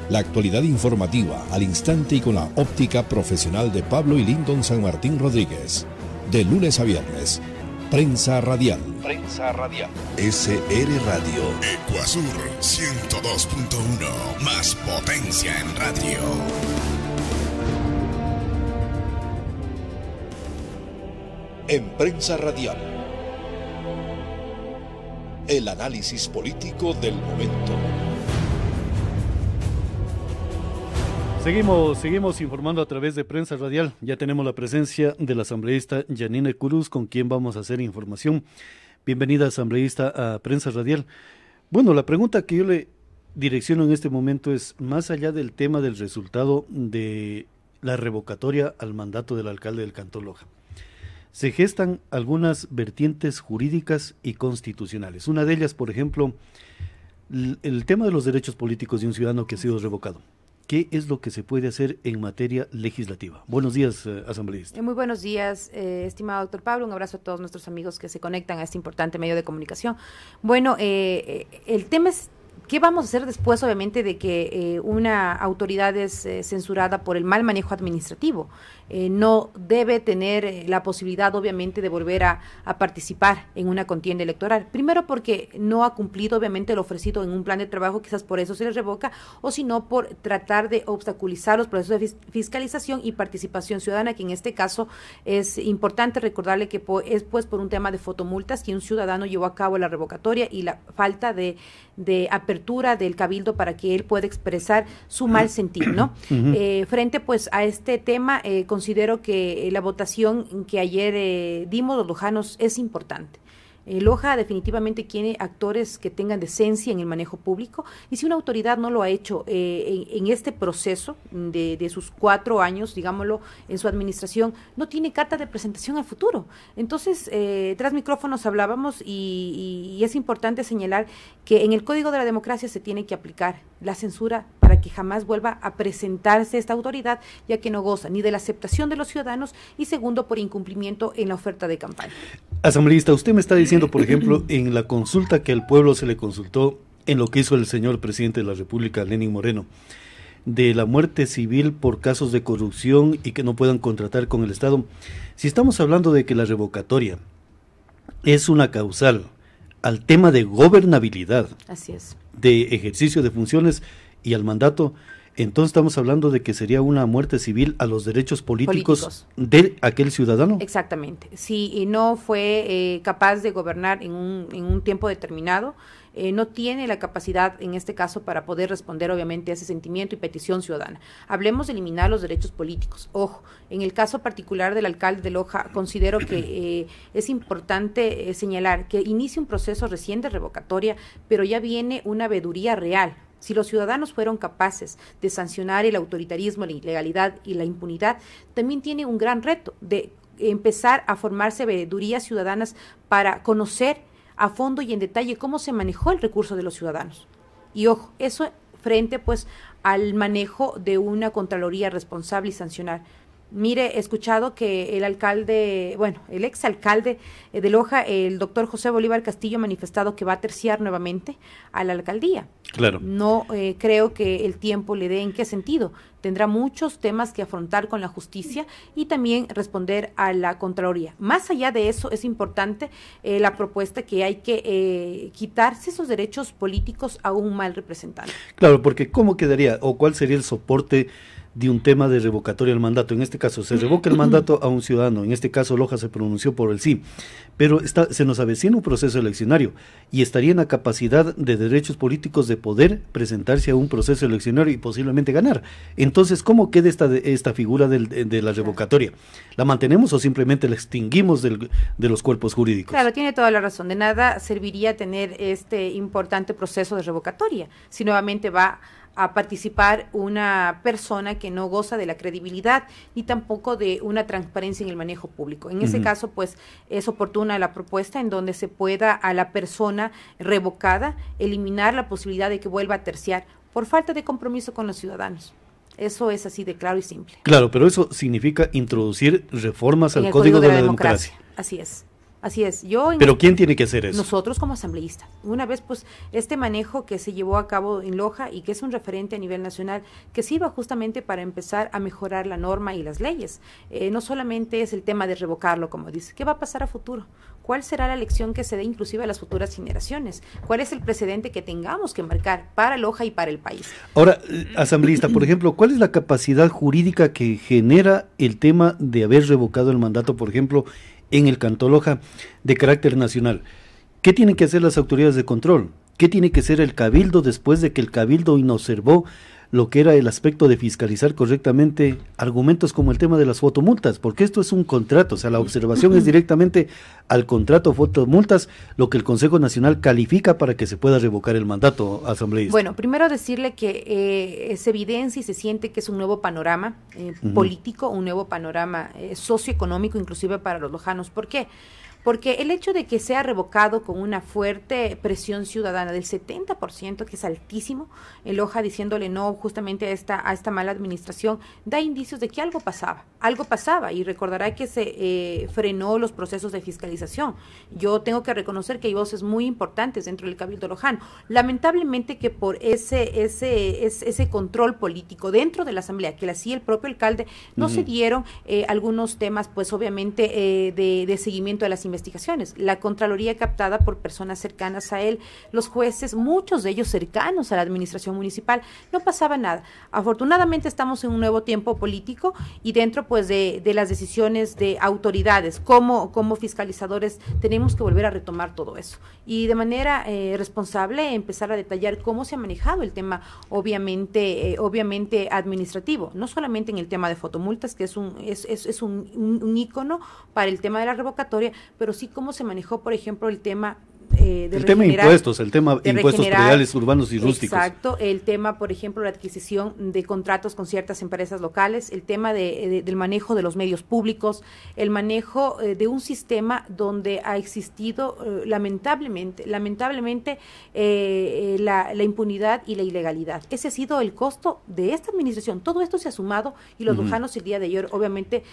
La actualidad informativa al instante y con la óptica profesional de Pablo y Lyndon San Martín Rodríguez. De lunes a viernes. Prensa Radial. Prensa Radial. SR Radio. Ecuasur 102.1. Más potencia en radio. En Prensa Radial. El análisis político del momento. Seguimos informando a través de Prensa Radial. Ya tenemos la presencia del asambleísta Yanine Cruz, con quien vamos a hacer información. Bienvenida, asambleísta, a Prensa Radial. Bueno, la pregunta que yo le direcciono en este momento es, más allá del tema del resultado de la revocatoria al mandato del alcalde del Cantón Loja, se gestan algunas vertientes jurídicas y constitucionales. Una de ellas, por ejemplo, el tema de los derechos políticos de un ciudadano que ha sido revocado. ¿Qué es lo que se puede hacer en materia legislativa? Buenos días, asambleísta. Muy buenos días, estimado doctor Pablo. Un abrazo a todos nuestros amigos que se conectan a este importante medio de comunicación. Bueno, el tema es ¿qué vamos a hacer después, obviamente, de que una autoridad es censurada por el mal manejo administrativo? No debe tener la posibilidad, obviamente, de volver a participar en una contienda electoral. Primero porque no ha cumplido, obviamente, lo ofrecido en un plan de trabajo, quizás por eso se le revoca, o si no, por tratar de obstaculizar los procesos de fiscalización y participación ciudadana, que en este caso es importante recordarle que es pues por un tema de fotomultas que un ciudadano llevó a cabo la revocatoria y la falta de apertura del cabildo para que él pueda expresar su mal sentir, ¿no? Frente pues a este tema, considero que la votación que ayer dimos los lojanos es importante. Loja definitivamente tiene actores que tengan decencia en el manejo público, y si una autoridad no lo ha hecho en este proceso de sus 4 años, digámoslo, en su administración, no tiene carta de presentación al futuro. Entonces, tras micrófonos hablábamos y es importante señalar que en el Código de la Democracia se tiene que aplicar la censura para que jamás vuelva a presentarse esta autoridad, ya que no goza ni de la aceptación de los ciudadanos y segundo, por incumplimiento en la oferta de campaña. Asambleísta, usted me está diciendo, por ejemplo, en la consulta que al pueblo se le consultó en lo que hizo el señor presidente de la República, Lenín Moreno, de la muerte civil por casos de corrupción y que no puedan contratar con el Estado. Si estamos hablando de que la revocatoria es una causal al tema de gobernabilidad, así es, de ejercicio de funciones y al mandato, entonces estamos hablando de que sería una muerte civil a los derechos políticos de aquel ciudadano. Exactamente. Si no fue capaz de gobernar en un tiempo determinado, no tiene la capacidad en este caso para poder responder obviamente a ese sentimiento y petición ciudadana. Hablemos de eliminar los derechos políticos. Ojo, en el caso particular del alcalde de Loja, considero que es importante señalar que inicia un proceso recién de revocatoria, pero ya viene una veeduría real. Si los ciudadanos fueron capaces de sancionar el autoritarismo, la ilegalidad y la impunidad, también tiene un gran reto de empezar a formarse veedurías ciudadanas para conocer a fondo y en detalle cómo se manejó el recurso de los ciudadanos. Y ojo, eso frente pues al manejo de una Contraloría responsable y sancionar. Mire, he escuchado que el exalcalde de Loja, el doctor José Bolívar Castillo, ha manifestado que va a terciar nuevamente a la alcaldía. Claro. No creo que el tiempo le dé en qué sentido. Tendrá muchos temas que afrontar con la justicia y también responder a la Contraloría. Más allá de eso, es importante la propuesta que hay que quitarse esos derechos políticos a un mal representante. Claro, porque ¿cómo quedaría o cuál sería el soporte de un tema de revocatoria al mandato? En este caso, se revoca el mandato a un ciudadano, en este caso Loja se pronunció por el sí, pero se nos avecina un proceso eleccionario y estaría en la capacidad de derechos políticos de poder presentarse a un proceso eleccionario y posiblemente ganar. Entonces, ¿cómo queda esta figura de la revocatoria? ¿La mantenemos o simplemente la extinguimos de los cuerpos jurídicos? Claro, tiene toda la razón. De nada serviría tener este importante proceso de revocatoria si nuevamente va a participar una persona que no goza de la credibilidad ni tampoco de una transparencia en el manejo público. En ese caso, pues, es oportuna la propuesta en donde se pueda a la persona revocada eliminar la posibilidad de que vuelva a terciar por falta de compromiso con los ciudadanos. Eso es así de claro y simple. Claro, pero eso significa introducir reformas al Código de la Democracia. Así es. Así es. ¿Pero quién tiene que hacer eso? Nosotros como asambleístas. Una vez, pues, este manejo que se llevó a cabo en Loja y que es un referente a nivel nacional, que sirva justamente para empezar a mejorar la norma y las leyes. No solamente es el tema de revocarlo, como dice. ¿Qué va a pasar a futuro? ¿Cuál será la lección que se dé inclusive a las futuras generaciones? ¿Cuál es el precedente que tengamos que marcar para Loja y para el país? Ahora, asambleísta, por ejemplo, ¿cuál es la capacidad jurídica que genera el tema de haber revocado el mandato, por ejemplo, en el Cantón Loja de carácter nacional? ¿Qué tienen que hacer las autoridades de control? ¿Qué tiene que hacer el Cabildo después de que el Cabildo inobservó lo que era el aspecto de fiscalizar correctamente argumentos como el tema de las fotomultas? Porque esto es un contrato, o sea, la observación es directamente al contrato fotomultas, lo que el Consejo Nacional califica para que se pueda revocar el mandato, asambleísta. Bueno, primero decirle que se evidencia y se siente que es un nuevo panorama político, un nuevo panorama socioeconómico, inclusive para los lojanos. ¿Por qué? Porque el hecho de que sea revocado con una fuerte presión ciudadana del 70%, que es altísimo, en Loja diciéndole no justamente a esta mala administración, da indicios de que algo pasaba, y recordará que se frenó los procesos de fiscalización. Yo tengo que reconocer que hay voces muy importantes dentro del Cabildo lojano. Lamentablemente que por ese control político dentro de la Asamblea, que le hacía el propio alcalde, no se dieron algunos temas, pues obviamente de seguimiento de las investigaciones. La Contraloría captada por personas cercanas a él, los jueces, muchos de ellos cercanos a la administración municipal, no pasaba nada. Afortunadamente estamos en un nuevo tiempo político y dentro pues de las decisiones de autoridades como fiscalizadores tenemos que volver a retomar todo eso y de manera responsable empezar a detallar cómo se ha manejado el tema obviamente administrativo, no solamente en el tema de fotomultas, que es un ícono para el tema de la revocatoria, pero sí cómo se manejó, por ejemplo, el tema impuestos, el tema impuestos prediales, urbanos y rústicos. Exacto, el tema, por ejemplo, la adquisición de contratos con ciertas empresas locales, el tema del manejo de los medios públicos, el manejo de un sistema donde ha existido lamentablemente la impunidad y la ilegalidad. Ese ha sido el costo de esta administración. Todo esto se ha sumado y los lojanos el día de ayer obviamente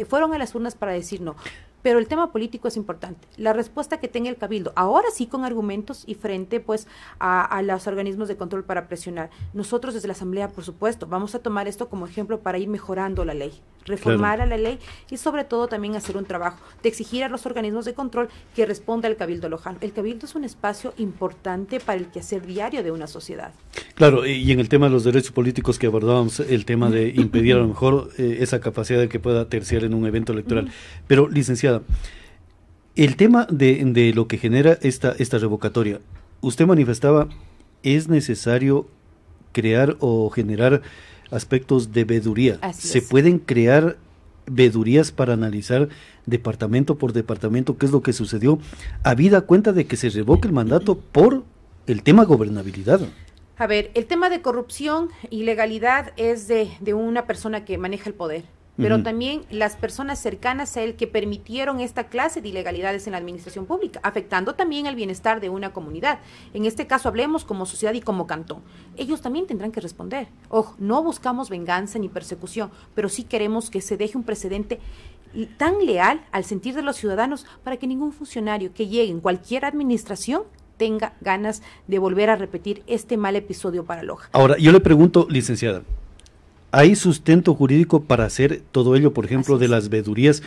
fueron a las urnas para decir no. Pero el tema político es importante. La respuesta que tenga el Cabildo, ahora sí con argumentos y frente pues a los organismos de control para presionar. Nosotros desde la Asamblea, por supuesto, vamos a tomar esto como ejemplo para ir mejorando la ley, reformar a la ley y sobre todo también hacer un trabajo de exigir a los organismos de control que responda al Cabildo lojano. El Cabildo es un espacio importante para el quehacer diario de una sociedad. Claro, y en el tema de los derechos políticos que abordábamos, el tema de impedir a lo mejor esa capacidad de que pueda terciar en un evento electoral. Pero, licenciada, el tema de lo que genera esta revocatoria, usted manifestaba, es necesario crear o generar aspectos de veeduría. ¿Se pueden crear veedurías para analizar departamento por departamento qué es lo que sucedió, habida cuenta de que se revoque el mandato por el tema gobernabilidad? A ver, el tema de corrupción, ilegalidad es de una persona que maneja el poder, pero también las personas cercanas a él que permitieron esta clase de ilegalidades en la administración pública, afectando también el bienestar de una comunidad. En este caso hablemos como sociedad y como cantón. Ellos también tendrán que responder. Ojo, no buscamos venganza ni persecución, pero sí queremos que se deje un precedente tan leal al sentir de los ciudadanos para que ningún funcionario que llegue en cualquier administración tenga ganas de volver a repetir este mal episodio para Loja. Ahora, yo le pregunto, licenciada, ¿hay sustento jurídico para hacer todo ello, por ejemplo, de las veedurías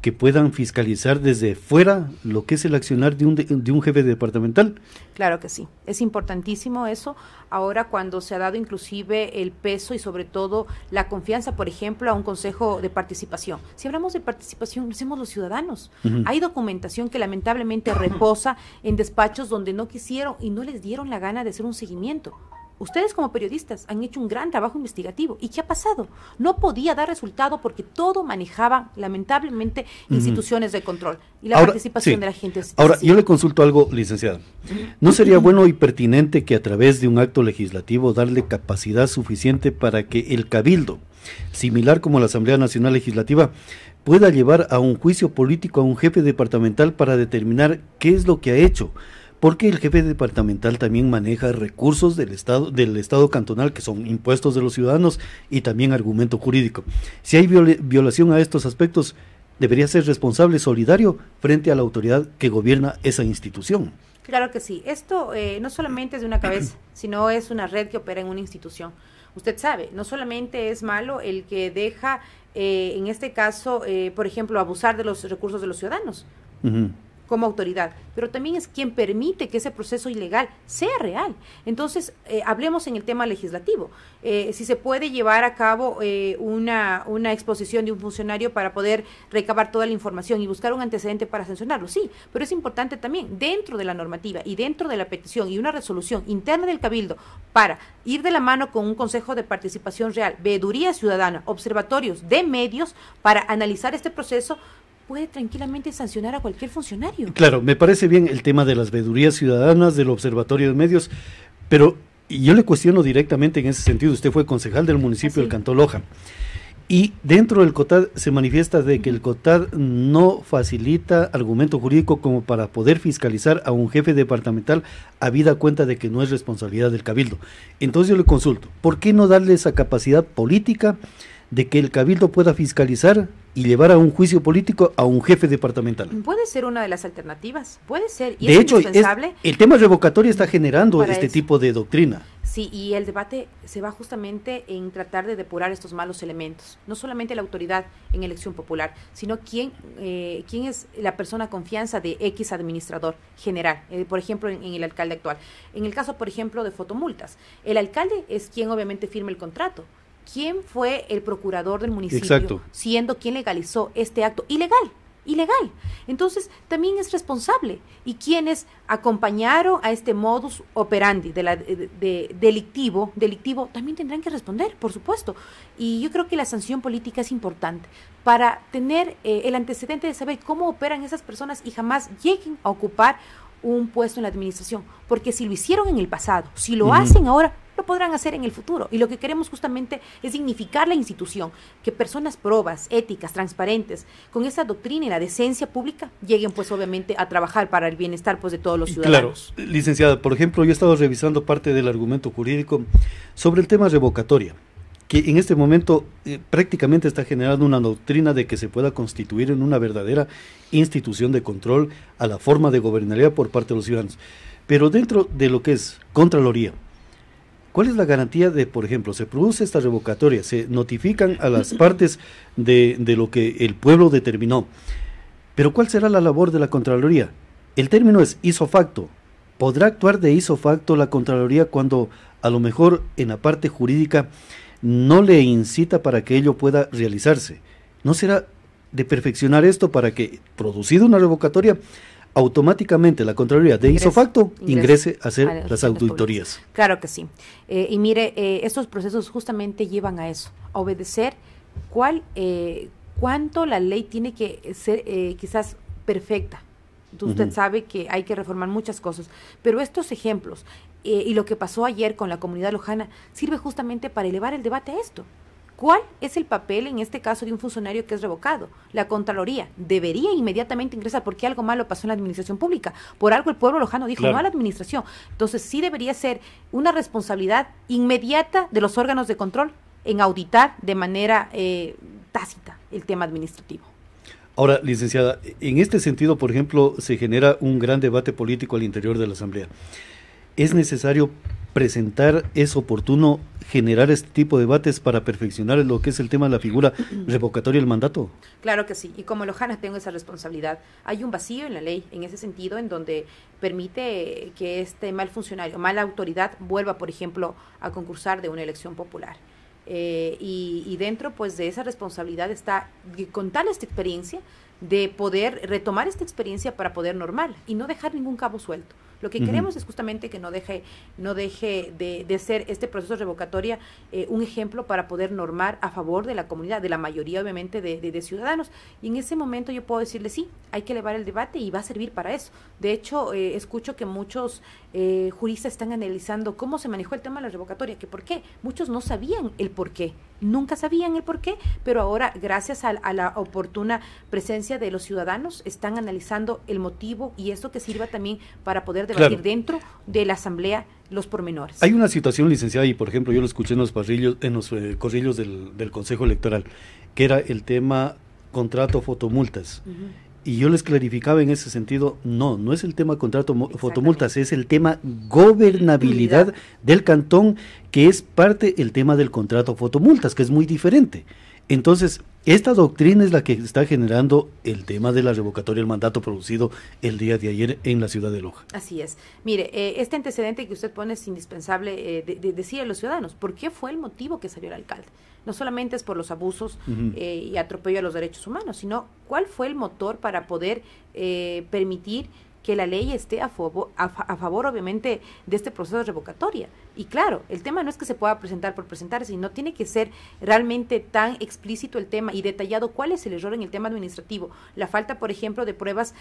que puedan fiscalizar desde fuera lo que es el accionar de un jefe departamental? Claro que sí, es importantísimo eso. Ahora cuando se ha dado inclusive el peso y sobre todo la confianza, por ejemplo, a un consejo de participación. Si hablamos de participación, lo hacemos los ciudadanos. Hay documentación que lamentablemente reposa en despachos donde no quisieron y no les dieron la gana de hacer un seguimiento. Ustedes como periodistas han hecho un gran trabajo investigativo. ¿Y qué ha pasado? No podía dar resultado porque todo manejaba, lamentablemente, instituciones de control. Y la participación de la gente. Ahora, yo le consulto algo, licenciada. ¿No sería bueno y pertinente que a través de un acto legislativo darle capacidad suficiente para que el Cabildo, similar como la Asamblea Nacional Legislativa, pueda llevar a un juicio político a un jefe departamental para determinar qué es lo que ha hecho? Porque el jefe departamental también maneja recursos del Estado cantonal, que son impuestos de los ciudadanos y también argumento jurídico. Si hay violación a estos aspectos, debería ser responsable, solidario frente a la autoridad que gobierna esa institución. Claro que sí. Esto no solamente es de una cabeza, sino es una red que opera en una institución. Usted sabe, no solamente es malo el que deja, en este caso, por ejemplo, abusar de los recursos de los ciudadanos. Como autoridad, pero también es quien permite que ese proceso ilegal sea real. Entonces, hablemos en el tema legislativo. Si se puede llevar a cabo una exposición de un funcionario para poder recabar toda la información y buscar un antecedente para sancionarlo, sí, pero es importante también, dentro de la normativa y dentro de la petición y una resolución interna del Cabildo, para ir de la mano con un Consejo de Participación Real, veeduría ciudadana, observatorios de medios, para analizar este proceso, puede tranquilamente sancionar a cualquier funcionario. Claro, me parece bien el tema de las veedurías ciudadanas, del observatorio de medios, pero yo le cuestiono directamente en ese sentido. Usted fue concejal del municipio del Cantón Loja, y dentro del COTAD se manifiesta de que el COTAD no facilita argumento jurídico como para poder fiscalizar a un jefe departamental, habida cuenta de que no es responsabilidad del Cabildo. Entonces yo le consulto, ¿por qué no darle esa capacidad política de que el Cabildo pueda fiscalizar y llevar a un juicio político a un jefe departamental? Puede ser una de las alternativas, puede ser, y de es hecho, indispensable. el tema revocatorio está generando este eso. tipo de doctrina. Sí, y el debate se va justamente en tratar de depurar estos malos elementos. No solamente la autoridad en elección popular, sino quién es la persona confianza de X administrador general, por ejemplo, en el alcalde actual. En el caso, por ejemplo, de fotomultas, el alcalde es quien obviamente firma el contrato. ¿Quién fue el procurador del municipio? Exacto. Siendo quien legalizó este acto ilegal? Entonces, también es responsable. ¿Y quienes acompañaron a este modus operandi delictivo, también tendrán que responder, por supuesto? Y yo creo que la sanción política es importante para tener el antecedente de saber cómo operan esas personas y jamás lleguen a ocupar un puesto en la administración, porque si lo hicieron en el pasado, si lo hacen ahora, lo podrán hacer en el futuro. Y lo que queremos justamente es dignificar la institución, que personas probas, éticas, transparentes, con esa doctrina y la decencia pública, lleguen pues obviamente a trabajar para el bienestar pues de todos los ciudadanos. Claro, licenciada, por ejemplo, yo he estado revisando parte del argumento jurídico sobre el tema revocatoria, que en este momento prácticamente está generando una doctrina de que se pueda constituir en una verdadera institución de control a la forma de gobernabilidad por parte de los ciudadanos. Pero dentro de lo que es Contraloría, ¿cuál es la garantía de, por ejemplo, se produce esta revocatoria, se notifican a las partes de lo que el pueblo determinó, pero cuál será la labor de la Contraloría? El término es ipso facto. ¿Podrá actuar de ipso facto la Contraloría cuando a lo mejor en la parte jurídica no le incita para que ello pueda realizarse? ¿No será de perfeccionar esto para que, producida una revocatoria, automáticamente la Contraloría de ipso facto ingrese a hacer las auditorías? Claro que sí. Y mire, estos procesos justamente llevan a eso, a obedecer cuánto la ley tiene que ser quizás perfecta. Usted sabe que hay que reformar muchas cosas, pero estos ejemplos y lo que pasó ayer con la comunidad lojana sirve justamente para elevar el debate a esto. ¿Cuál es el papel en este caso de un funcionario que es revocado? La Contraloría debería inmediatamente ingresar porque algo malo pasó en la administración pública. Por algo el pueblo lojano dijo no a la administración. Entonces sí debería ser una responsabilidad inmediata de los órganos de control en auditar de manera tácita el tema administrativo. Ahora, licenciada, en este sentido, por ejemplo, se genera un gran debate político al interior de la Asamblea. ¿Es necesario presentar, es oportuno generar este tipo de debates para perfeccionar lo que es el tema de la figura revocatoria del mandato? Claro que sí, y como lojana tengo esa responsabilidad. Hay un vacío en la ley en ese sentido, en donde permite que este mal funcionario, mala autoridad, vuelva, por ejemplo, a concursar de una elección popular. Y dentro pues de esa responsabilidad está contar esta experiencia, de poder retomar esta experiencia para poder normar y no dejar ningún cabo suelto. Lo que queremos es justamente que no deje de ser este proceso revocatoria un ejemplo para poder normar a favor de la comunidad, de la mayoría obviamente de ciudadanos. Y en ese momento yo puedo decirle sí, hay que elevar el debate y va a servir para eso. De hecho, escucho que muchos juristas están analizando cómo se manejó el tema de la revocatoria, que por qué. Muchos no sabían el por qué, nunca sabían el por qué, pero ahora gracias a la oportuna presencia de los ciudadanos están analizando el motivo y eso que sirva también para poder debatir dentro de la asamblea los pormenores. Hay una situación, licenciada, y por ejemplo yo lo escuché en los corrillos del Consejo Electoral, que era el tema contrato fotomultas. Y yo les clarificaba en ese sentido, no es el tema contrato fotomultas, es el tema gobernabilidad del cantón, que es parte el tema del contrato fotomultas, que es muy diferente. Entonces, esta doctrina es la que está generando el tema de la revocatoria del mandato producido el día de ayer en la ciudad de Loja. Así es. Mire, este antecedente que usted pone es indispensable de decir a los ciudadanos. ¿Por qué fue el motivo que salió el alcalde? No solamente es por los abusos y atropello a los derechos humanos, sino cuál fue el motor para poder permitir que la ley esté a favor, obviamente, de este proceso de revocatoria. Y claro, el tema no es que se pueda presentar por presentar, sino tiene que ser realmente tan explícito el tema y detallado cuál es el error en el tema administrativo. La falta, por ejemplo, de pruebas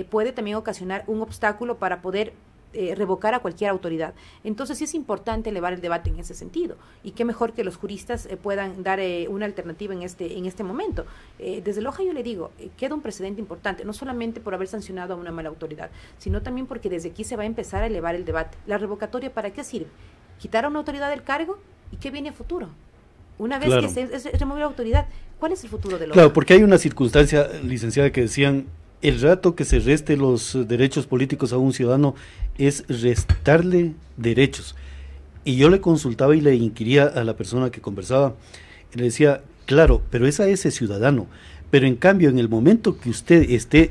puede también ocasionar un obstáculo para poder revocar a cualquier autoridad. Entonces sí es importante elevar el debate en ese sentido, y qué mejor que los juristas puedan dar una alternativa en este momento. Desde Loja yo le digo, queda un precedente importante, no solamente por haber sancionado a una mala autoridad, sino también porque desde aquí se va a empezar a elevar el debate. ¿La revocatoria para qué sirve? ¿Quitar a una autoridad del cargo? ¿Y qué viene a futuro? Una vez que se remueve la autoridad, ¿cuál es el futuro de Loja? Claro, porque hay una circunstancia, licenciada, que decían, el rato que se reste los derechos políticos a un ciudadano es restarle derechos. Y yo le consultaba y le inquiría a la persona que conversaba, y le decía, claro, pero es a ese ciudadano, pero en cambio en el momento que usted esté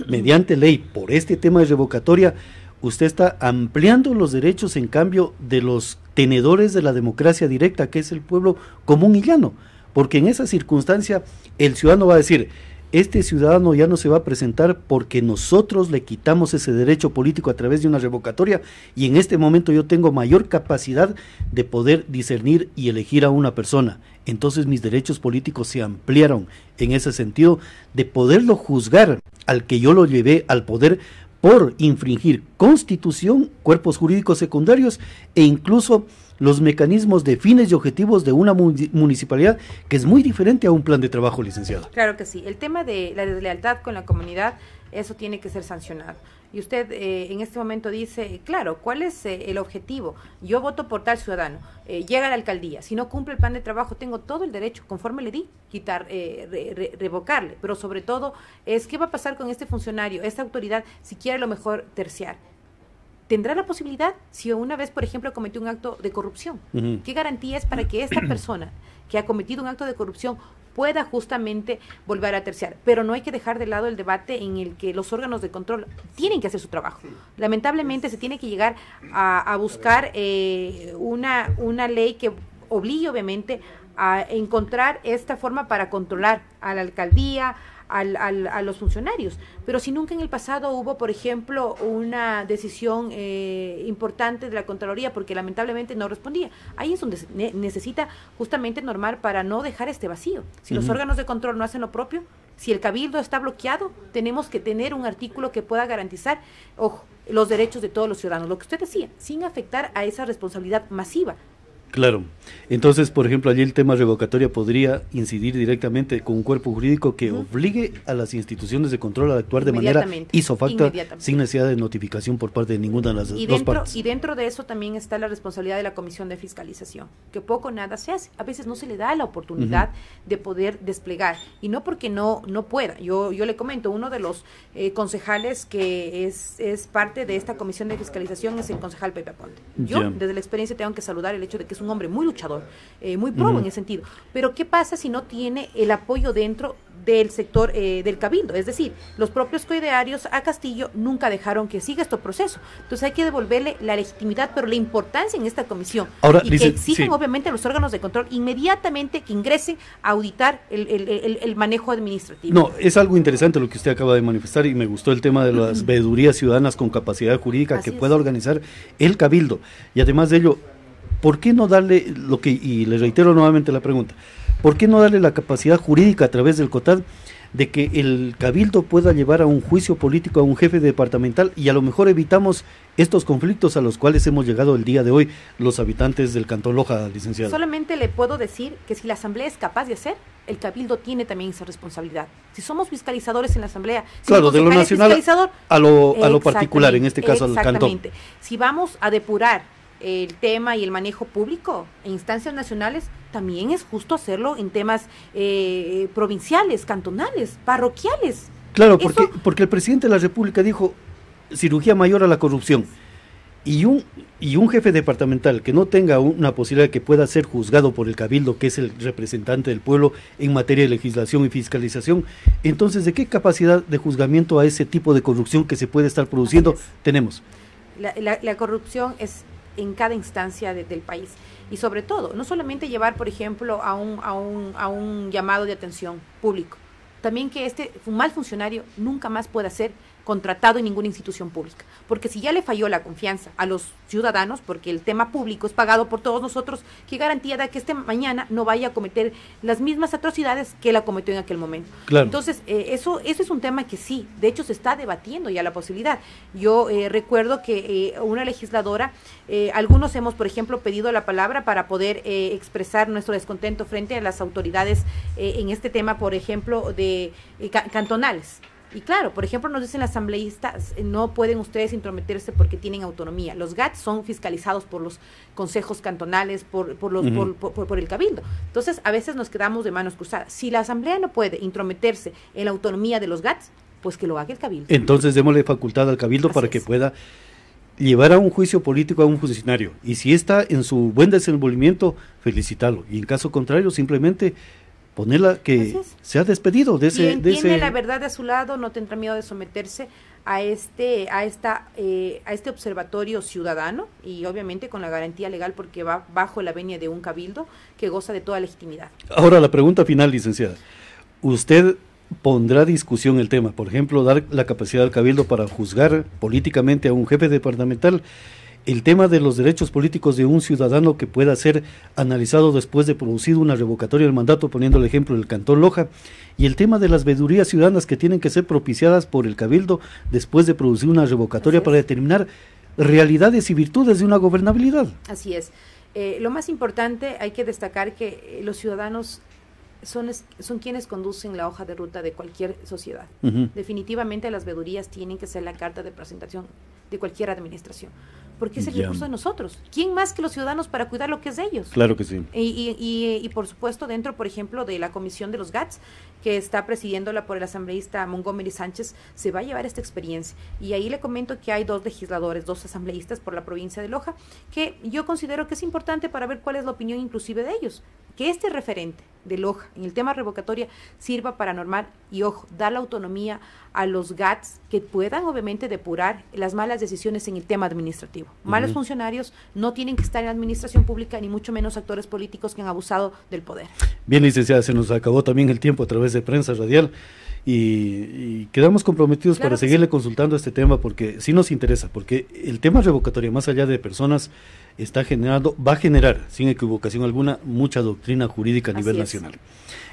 mediante ley por este tema de revocatoria, usted está ampliando los derechos en cambio de los tenedores de la democracia directa, que es el pueblo común y llano, porque en esa circunstancia el ciudadano va a decir, este ciudadano ya no se va a presentar porque nosotros le quitamos ese derecho político a través de una revocatoria, y en este momento yo tengo mayor capacidad de poder discernir y elegir a una persona. Entonces mis derechos políticos se ampliaron en ese sentido de poderlo juzgar al que yo lo llevé al poder por infringir constitución, cuerpos jurídicos secundarios e incluso los mecanismos de fines y objetivos de una municipalidad, que es muy diferente a un plan de trabajo, licenciado. Claro que sí. El tema de la deslealtad con la comunidad, eso tiene que ser sancionado. Y usted en este momento dice, claro, ¿cuál es el objetivo? Yo voto por tal ciudadano, llega a la alcaldía, si no cumple el plan de trabajo, tengo todo el derecho, conforme le di, quitar, revocarle. Pero sobre todo es, ¿qué va a pasar con este funcionario, esta autoridad, si quiere a lo mejor terciar? ¿Tendrá la posibilidad si una vez, por ejemplo, cometió un acto de corrupción? ¿Qué garantía es para que esta persona que ha cometido un acto de corrupción pueda justamente volver a terciar? Pero no hay que dejar de lado el debate en el que los órganos de control tienen que hacer su trabajo. Lamentablemente se tiene que llegar a buscar una ley que obligue obviamente a encontrar esta forma para controlar a la alcaldía, a los funcionarios, pero si nunca en el pasado hubo, por ejemplo, una decisión importante de la Contraloría, porque lamentablemente no respondía. Ahí es donde se necesita justamente normar para no dejar este vacío. Si los órganos de control no hacen lo propio, si el cabildo está bloqueado, tenemos que tener un artículo que pueda garantizar, ojo, los derechos de todos los ciudadanos, lo que usted decía, sin afectar a esa responsabilidad masiva. Claro. Entonces, por ejemplo, allí el tema revocatoria podría incidir directamente con un cuerpo jurídico que obligue a las instituciones de control a actuar de manera isofacta, sin necesidad de notificación por parte de ninguna de las dos partes. Y dentro de eso también está la responsabilidad de la Comisión de Fiscalización, que poco o nada se hace. A veces no se le da la oportunidad de poder desplegar, y no porque no pueda. Yo le comento, uno de los concejales que es parte de esta Comisión de Fiscalización es el concejal Pepe Aponte. Yo, desde la experiencia, tengo que saludar el hecho de que es un hombre muy luchador, muy probo en ese sentido. Pero ¿qué pasa si no tiene el apoyo dentro del sector del cabildo? Es decir, los propios coidearios a Castillo nunca dejaron que siga este proceso. Entonces hay que devolverle la legitimidad, pero la importancia en esta comisión. Ahora, y que exigen obviamente a los órganos de control inmediatamente que ingresen a auditar el manejo administrativo. No, es algo interesante lo que usted acaba de manifestar, y me gustó el tema de las veedurías ciudadanas con capacidad jurídica que pueda organizar el cabildo. Y además de ello, ¿por qué no darle y le reitero nuevamente la pregunta, ¿por qué no darle la capacidad jurídica a través del COTAD de que el cabildo pueda llevar a un juicio político a un jefe departamental, y a lo mejor evitamos estos conflictos a los cuales hemos llegado el día de hoy los habitantes del Cantón Loja, licenciado? Solamente le puedo decir que si la Asamblea es capaz de hacer, el cabildo tiene también esa responsabilidad. Si somos fiscalizadores en la Asamblea, claro, de lo nacional a lo particular, en este caso al cantón. Si vamos a depurar el tema y el manejo público en instancias nacionales, también es justo hacerlo en temas provinciales, cantonales, parroquiales. Claro, porque el presidente de la República dijo cirugía mayor a la corrupción. Y un jefe departamental que no tenga una posibilidad de que pueda ser juzgado por el Cabildo, que es el representante del pueblo en materia de legislación y fiscalización, entonces, ¿de qué capacidad de juzgamiento a ese tipo de corrupción que se puede estar produciendo tenemos? La corrupción es en cada instancia del país. Y sobre todo, no solamente llevar, por ejemplo, a un llamado de atención público, también que un mal funcionario nunca más pueda ser contratado en ninguna institución pública, porque si ya le falló la confianza a los ciudadanos, porque el tema público es pagado por todos nosotros, ¿qué garantía da que mañana no vaya a cometer las mismas atrocidades que él cometió en aquel momento? Claro. Entonces, eso es un tema que sí, de hecho se está debatiendo ya la posibilidad. Yo recuerdo que una legisladora, algunos hemos, por ejemplo, pedido la palabra para poder expresar nuestro descontento frente a las autoridades en este tema, por ejemplo, de cantonales. Y claro, por ejemplo, nos dicen las asambleístas, no pueden ustedes intrometerse porque tienen autonomía. Los GATS son fiscalizados por los consejos cantonales, por el Cabildo. Entonces, a veces nos quedamos de manos cruzadas. Si la asamblea no puede intrometerse en la autonomía de los GATS, pues que lo haga el Cabildo. Entonces, démosle facultad al Cabildo para que pueda llevar a un juicio político a un funcionario. Y si está en su buen desenvolvimiento, felicitarlo. Y en caso contrario, simplemente ponerla que se ha despedido de ese... Tiene la verdad de su lado, no tendrá miedo de someterse a este observatorio ciudadano y obviamente con la garantía legal porque va bajo la venia de un cabildo que goza de toda legitimidad. Ahora la pregunta final, licenciada. ¿Usted pondrá a discusión el tema? Por ejemplo, dar la capacidad al cabildo para juzgar políticamente a un jefe departamental, el tema de los derechos políticos de un ciudadano que pueda ser analizado después de producido una revocatoria del mandato, poniendo el ejemplo del Cantón Loja, y el tema de las veedurías ciudadanas que tienen que ser propiciadas por el Cabildo después de producir una revocatoria para determinar realidades y virtudes de una gobernabilidad. Así es. Lo más importante, hay que destacar que los ciudadanos son quienes conducen la hoja de ruta de cualquier sociedad. Definitivamente las veedurías tienen que ser la carta de presentación de cualquier administración, porque es el recurso de nosotros. ¿Quién más que los ciudadanos para cuidar lo que es de ellos? Claro que sí. Y por supuesto, dentro, por ejemplo, de la comisión de los GATS, que está presidiéndola por el asambleísta Montgomery Sánchez, se va a llevar esta experiencia. Y ahí le comento que hay 2 legisladores, 2 asambleístas por la provincia de Loja, que yo considero que es importante para ver cuál es la opinión inclusive de ellos. Que este referente de Loja en el tema revocatoria sirva para normar y, ojo, dar la autonomía a los GATS que puedan obviamente depurar las malas decisiones en el tema administrativo. Malos funcionarios no tienen que estar en la administración pública, ni mucho menos actores políticos que han abusado del poder. Bien, licenciada, se nos acabó también el tiempo a través de Prensa Radial y quedamos comprometidos para seguirle consultando este tema porque sí nos interesa, porque el tema revocatorio, más allá de personas, va a generar, sin equivocación alguna, mucha doctrina jurídica a nivel nacional.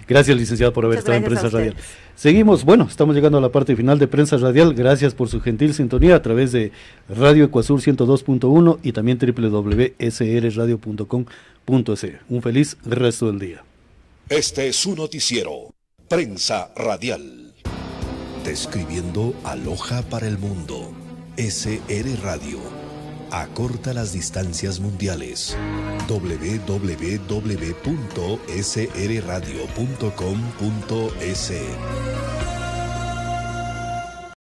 Gracias, licenciada, por haber estado en Prensa Radial. Seguimos, estamos llegando a la parte final de Prensa Radial. Gracias por su gentil sintonía a través de Radio Ecuasur 102.1 y también www.srradio.com.es. Un feliz resto del día. Este es su noticiero, Prensa Radial. Describiendo a Loja para el mundo. SR Radio. Acorta las distancias mundiales. www.srradio.com.es